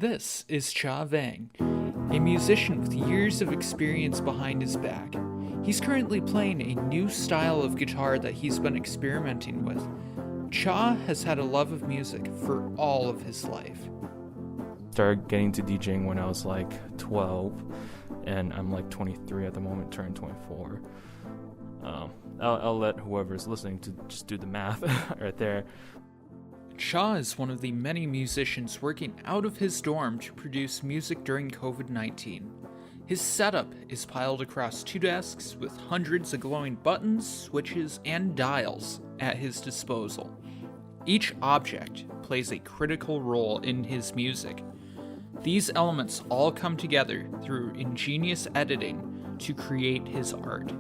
This is Chavang, a musician with years of experience behind his back. He's currently playing a new style of guitar that he's been experimenting with. Cha has had a love of music for all of his life. Started getting to DJing when I was like 12, and I'm like 23 at the moment, turned 24. I'll let whoever's listening to just do the math right there. Cha is one of the many musicians working out of his dorm to produce music during COVID-19. His setup is piled across 2 desks with hundreds of glowing buttons, switches, and dials at his disposal. Each object plays a critical role in his music. These elements all come together through ingenious editing to create his art.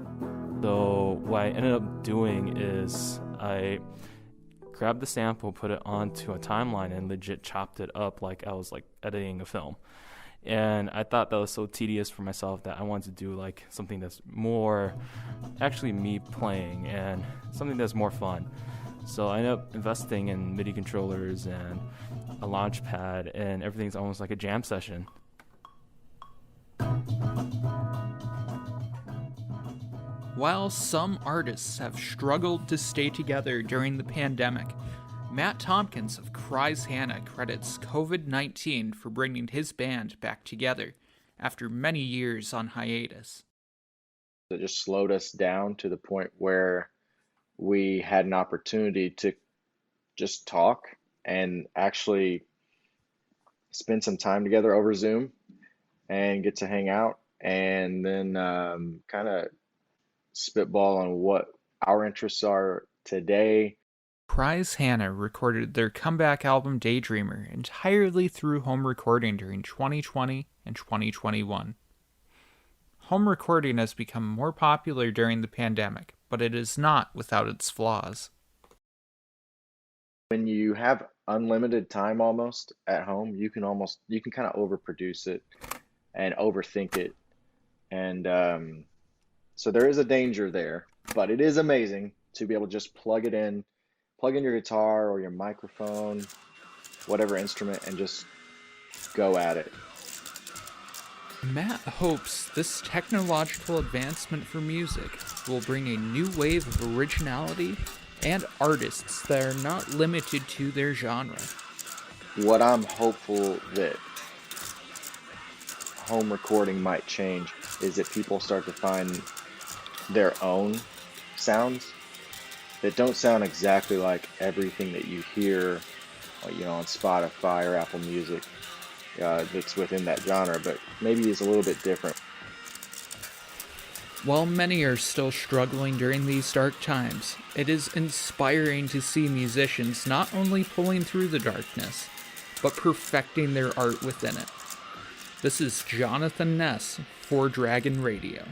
So what I ended up doing is I grabbed the sample, put it onto a timeline, and legit chopped it up like I was like editing a film. And I thought that was so tedious for myself that I wanted to do like something that's more actually me playing and something that's more fun. So I ended up investing in MIDI controllers and a launch pad, and everything's almost like a jam session. While some artists have struggled to stay together during the pandemic, Matt Tompkins of Cries Hannah credits COVID-19 for bringing his band back together after many years on hiatus. It just slowed us down to the point where we had an opportunity to just talk and actually spend some time together over Zoom and get to hang out, and then kind of spitball on what our interests are today. Cries Hannah recorded their comeback album Daydreamer entirely through home recording during 2020 and 2021. Home recording has become more popular during the pandemic, but it is not without its flaws. When you have unlimited time almost at home, you can kind of overproduce it and overthink it. And so there is a danger there, but it is amazing to be able to just plug in your guitar or your microphone, whatever instrument, and just go at it. Matt hopes this technological advancement for music will bring a new wave of originality and artists that are not limited to their genre. What I'm hopeful that home recording might change is that people start to find their own sounds that don't sound exactly like everything that you hear, on Spotify or Apple Music that's within that genre, but maybe is a little bit different. While many are still struggling during these dark times, it is inspiring to see musicians not only pulling through the darkness, but perfecting their art within it. This is Jonathan Ness for Dragon Radio.